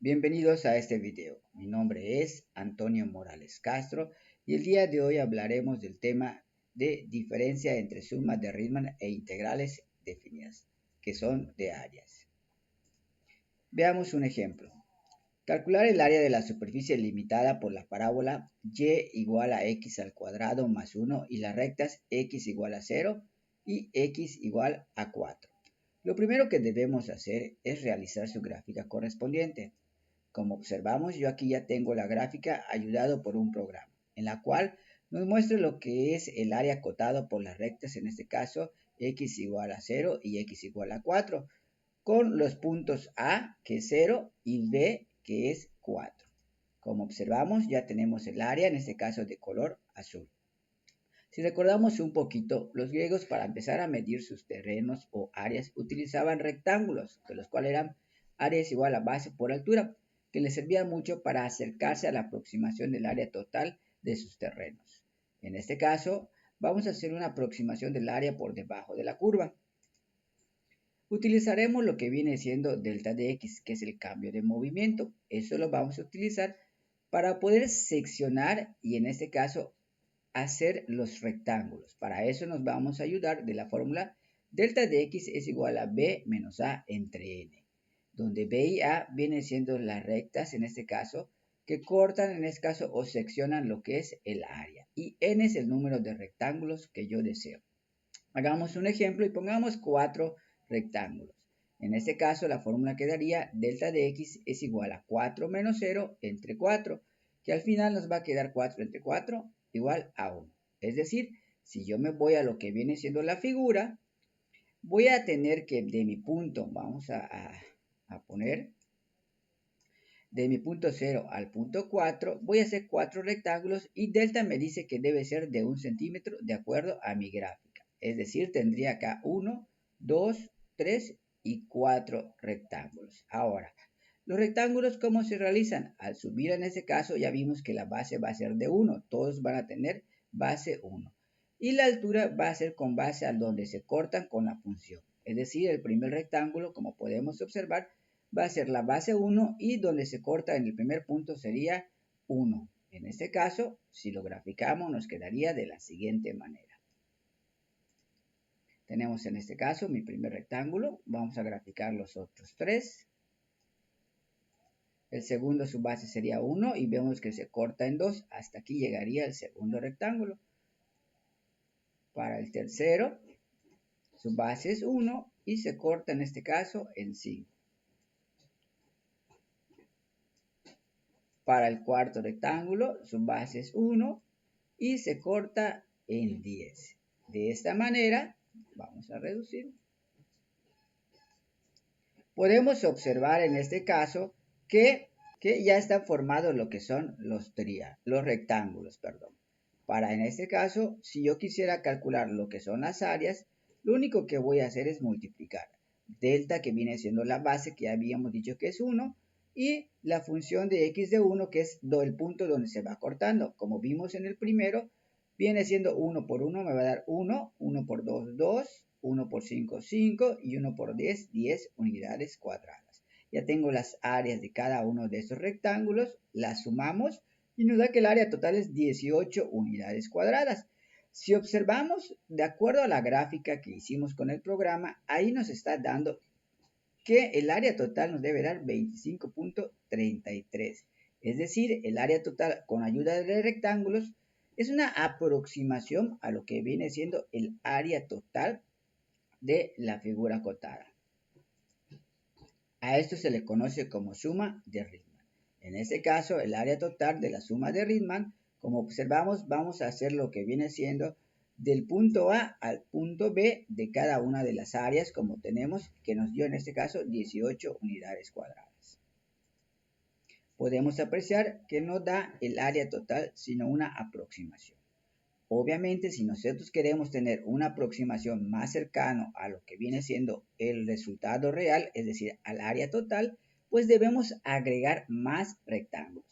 Bienvenidos a este video. Mi nombre es Antonio Morales Castro y el día de hoy hablaremos del tema de diferencia entre sumas de Riemann e integrales definidas, que son de áreas. Veamos un ejemplo. Calcular el área de la superficie limitada por la parábola y igual a x al cuadrado más 1 y las rectas x igual a 0 y x igual a 4. Lo primero que debemos hacer es realizar su gráfica correspondiente. Como observamos, yo aquí ya tengo la gráfica ayudado por un programa, en la cual nos muestra lo que es el área acotado por las rectas, en este caso x igual a 0 y x igual a 4, con los puntos A, que es 0, y B, que es 4. Como observamos, ya tenemos el área, en este caso de color azul. Si recordamos un poquito, los griegos para empezar a medir sus terrenos o áreas utilizaban rectángulos, de los cuales eran áreas igual a base por altura, que les servía mucho para acercarse a la aproximación del área total de sus terrenos. En este caso, vamos a hacer una aproximación del área por debajo de la curva. Utilizaremos lo que viene siendo delta de x, que es el cambio de movimiento. Eso lo vamos a utilizar para poder seccionar y en este caso hacer los rectángulos. Para eso nos vamos a ayudar de la fórmula delta de x es igual a b menos a entre n, donde b y a vienen siendo las rectas, en este caso, que cortan, en este caso, o seccionan lo que es el área. Y n es el número de rectángulos que yo deseo. Hagamos un ejemplo y pongamos 4 rectángulos. En este caso, la fórmula quedaría delta de x es igual a 4 menos 0 entre 4, que al final nos va a quedar 4 entre 4 igual a 1. Es decir, si yo me voy a lo que viene siendo la figura, voy a tener que de mi punto, vamos a poner, de mi punto 0 al punto 4, voy a hacer 4 rectángulos y delta me dice que debe ser de 1 centímetro de acuerdo a mi gráfica. Es decir, tendría acá 1, 2, 3 y 4 rectángulos. Ahora, los rectángulos, ¿cómo se realizan? Al subir en este caso ya vimos que la base va a ser de 1. Todos van a tener base 1. Y la altura va a ser con base a donde se cortan con la función. Es decir, el primer rectángulo, como podemos observar, va a ser la base 1 y donde se corta en el primer punto sería 1. En este caso, si lo graficamos, nos quedaría de la siguiente manera. Tenemos en este caso mi primer rectángulo. Vamos a graficar los otros 3. El segundo, su base sería 1 y vemos que se corta en 2. Hasta aquí llegaría el segundo rectángulo. Para el tercero, su base es 1 y se corta en este caso en 5. Para el cuarto rectángulo, su base es 1 y se corta en 10. De esta manera, vamos a reducir. Podemos observar en este caso que ya está formado lo que son los rectángulos. Para en este caso, si yo quisiera calcular lo que son las áreas, lo único que voy a hacer es multiplicar. Delta, que viene siendo la base, que ya habíamos dicho que es 1, y la función de x de 1, que es el punto donde se va cortando. Como vimos en el primero, viene siendo 1 por 1, me va a dar 1, 1 por 2, 2, 1 por 5, 5, y 1 por 10, 10 unidades cuadradas. Ya tengo las áreas de cada uno de estos rectángulos, las sumamos, y nos da que el área total es 18 unidades cuadradas. Si observamos, de acuerdo a la gráfica que hicimos con el programa, ahí nos está dando que el área total nos debe dar 25.33. Es decir, el área total con ayuda de rectángulos es una aproximación a lo que viene siendo el área total de la figura acotada. A esto se le conoce como suma de Riemann. En este caso, el área total de la suma de Riemann, como observamos, vamos a hacer lo que viene siendo del punto A al punto B de cada una de las áreas, como tenemos, que nos dio en este caso 18 unidades cuadradas. Podemos apreciar que no da el área total, sino una aproximación. Obviamente, si nosotros queremos tener una aproximación más cercana a lo que viene siendo el resultado real, es decir, al área total, pues debemos agregar más rectángulos.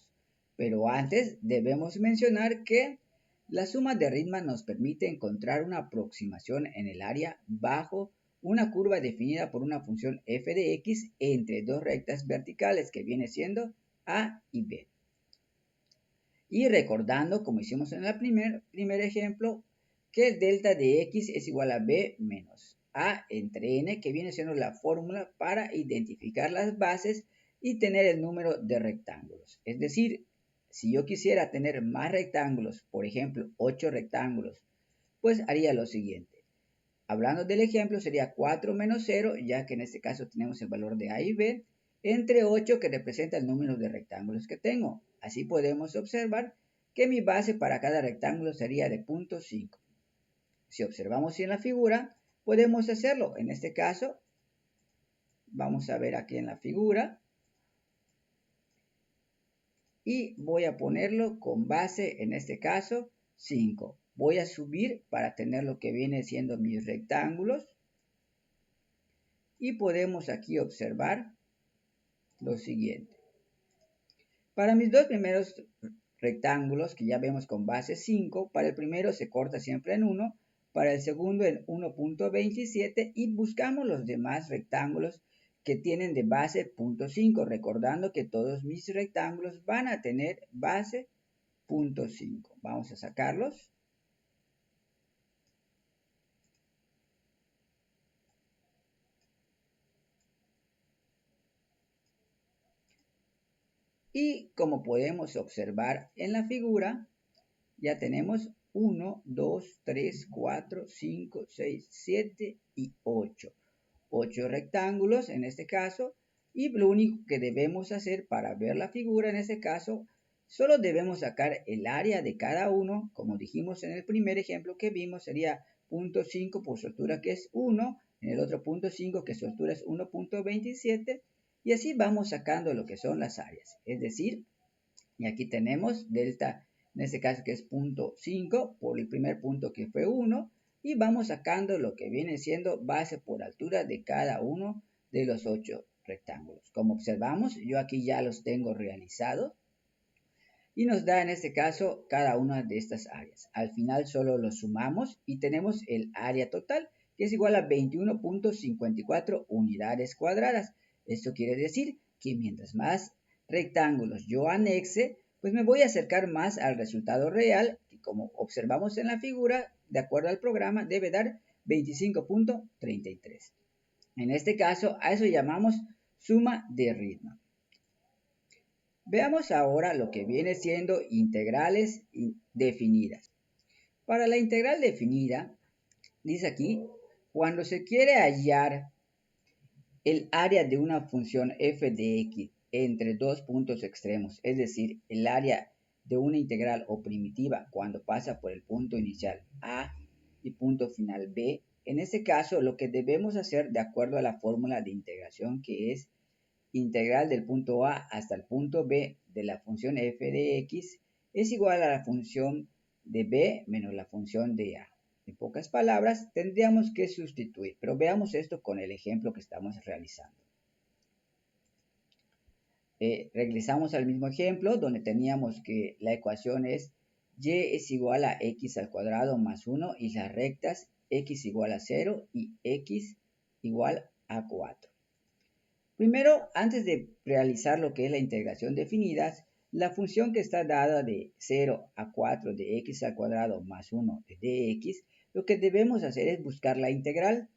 Pero antes debemos mencionar que la suma de Riemann nos permite encontrar una aproximación en el área bajo una curva definida por una función f de x entre dos rectas verticales que viene siendo A y B. Y recordando, como hicimos en el primer ejemplo, que el delta de x es igual a b menos a entre n, que viene siendo la fórmula para identificar las bases y tener el número de rectángulos. Es decir, si yo quisiera tener más rectángulos, por ejemplo, 8 rectángulos, pues haría lo siguiente. Hablando del ejemplo, sería 4 menos 0, ya que en este caso tenemos el valor de a y b, entre 8, que representa el número de rectángulos que tengo. Así podemos observar que mi base para cada rectángulo sería de 0.5. Si observamos en la figura, podemos hacerlo. En este caso, vamos a ver aquí en la figura. Y voy a ponerlo con base, en este caso, 5. Voy a subir para tener lo que viene siendo mis rectángulos. Y podemos aquí observar lo siguiente. Para mis dos primeros rectángulos, que ya vemos con base 5, para el primero se corta siempre en 1, para el segundo en 1.27 y buscamos los demás rectángulos que tienen de base 0.5, recordando que todos mis rectángulos van a tener base 0.5. Vamos a sacarlos. Y como podemos observar en la figura, ya tenemos 1, 2, 3, 4, 5, 6, 7 y 8. 8 rectángulos en este caso, y lo único que debemos hacer para ver la figura en este caso, solo debemos sacar el área de cada uno, como dijimos en el primer ejemplo que vimos, sería 0.5 por su altura, que es 1, en el otro 0.5 que su altura es 1.27, y así vamos sacando lo que son las áreas, es decir, y aquí tenemos delta, en este caso que es 0.5 por el primer punto que fue 1, y vamos sacando lo que viene siendo base por altura de cada uno de los 8 rectángulos. Como observamos, yo aquí ya los tengo realizados y nos da en este caso cada una de estas áreas. Al final solo los sumamos y tenemos el área total, que es igual a 21.54 unidades cuadradas. Esto quiere decir que mientras más rectángulos yo anexe, pues me voy a acercar más al resultado real, que como observamos en la figura, de acuerdo al programa, debe dar 25.33. En este caso, a eso llamamos suma de Riemann. Veamos ahora lo que viene siendo integrales definidas. Para la integral definida, dice aquí, cuando se quiere hallar el área de una función f de x entre dos puntos extremos, es decir, el área de una integral o primitiva cuando pasa por el punto inicial a y punto final b, en este caso lo que debemos hacer de acuerdo a la fórmula de integración, que es integral del punto a hasta el punto b de la función f de x, es igual a la función de b menos la función de a. En pocas palabras, tendríamos que sustituir, pero veamos esto con el ejemplo que estamos realizando. Regresamos al mismo ejemplo donde teníamos que la ecuación es y es igual a x al cuadrado más 1 y las rectas x igual a 0 y x igual a 4. Primero, antes de realizar lo que es la integración definida, la función que está dada de 0 a 4 de x al cuadrado más 1 de dx, lo que debemos hacer es buscar la integral.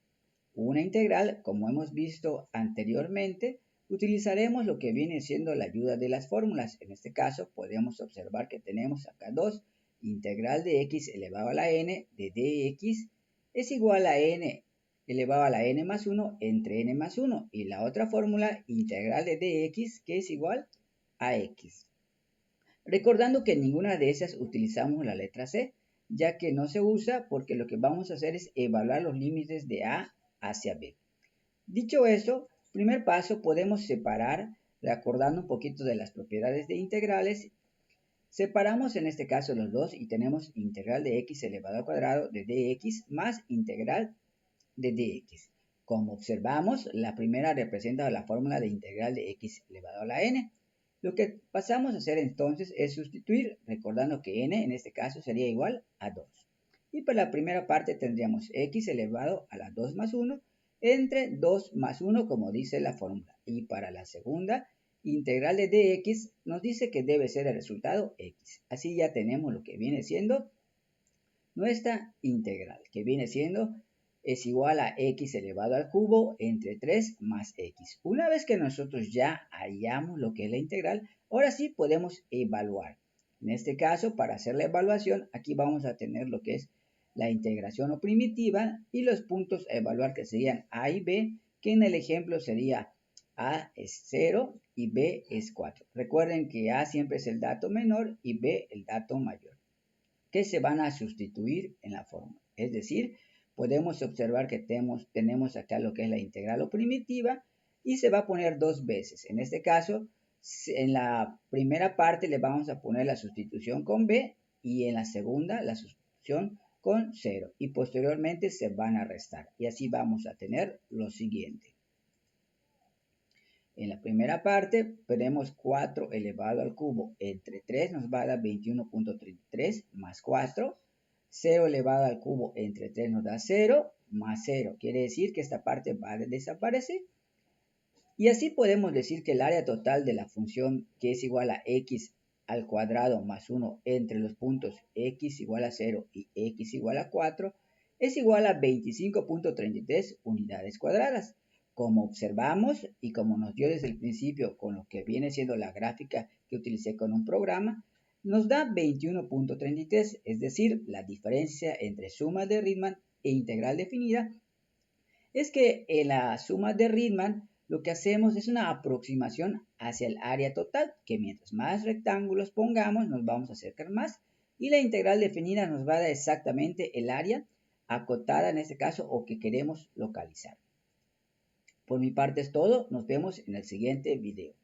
Una integral, como hemos visto anteriormente, utilizaremos lo que viene siendo la ayuda de las fórmulas. En este caso, podemos observar que tenemos acá dos. Integral de x elevado a la n de dx es igual a n elevado a la n más 1 entre n más 1. Y la otra fórmula, integral de dx, que es igual a x. Recordando que en ninguna de esas utilizamos la letra c, ya que no se usa porque lo que vamos a hacer es evaluar los límites de a hacia b. Dicho eso, primer paso, podemos separar, recordando un poquito de las propiedades de integrales. Separamos en este caso los dos y tenemos integral de x elevado al cuadrado de dx más integral de dx. Como observamos, la primera representa la fórmula de integral de x elevado a la n. Lo que pasamos a hacer entonces es sustituir, recordando que n en este caso sería igual a 2. Y para la primera parte tendríamos x elevado a la 2 más 1 entre 2 más 1, como dice la fórmula. Y para la segunda integral de dx nos dice que debe ser el resultado x. Así ya tenemos lo que viene siendo nuestra integral, que viene siendo es igual a x elevado al cubo entre 3 más x. Una vez que nosotros ya hallamos lo que es la integral, ahora sí podemos evaluar. En este caso, para hacer la evaluación, aquí vamos a tener lo que es la integración o primitiva y los puntos a evaluar que serían a y b, que en el ejemplo sería a es 0 y b es 4. Recuerden que a siempre es el dato menor y b el dato mayor, que se van a sustituir en la fórmula. Es decir, podemos observar que tenemos acá lo que es la integral o primitiva y se va a poner dos veces. En este caso, en la primera parte le vamos a poner la sustitución con b y en la segunda la sustitución con 0 y posteriormente se van a restar y así vamos a tener lo siguiente. En la primera parte tenemos 4 elevado al cubo entre 3 nos va a dar 21.33 más 4. 0 elevado al cubo entre 3 nos da 0 más 0. Quiere decir que esta parte va a desaparecer. Y así podemos decir que el área total de la función que es igual a x al cuadrado más 1 entre los puntos x igual a 0 y x igual a 4 es igual a 25.33 unidades cuadradas. Como observamos y como nos dio desde el principio con lo que viene siendo la gráfica que utilicé con un programa, nos da 21.33, es decir, la diferencia entre suma de Riemann e integral definida es que en la suma de Riemann lo que hacemos es una aproximación hacia el área total, que mientras más rectángulos pongamos nos vamos a acercar más, y la integral definida nos va a dar exactamente el área acotada en este caso o que queremos localizar. Por mi parte es todo, nos vemos en el siguiente video.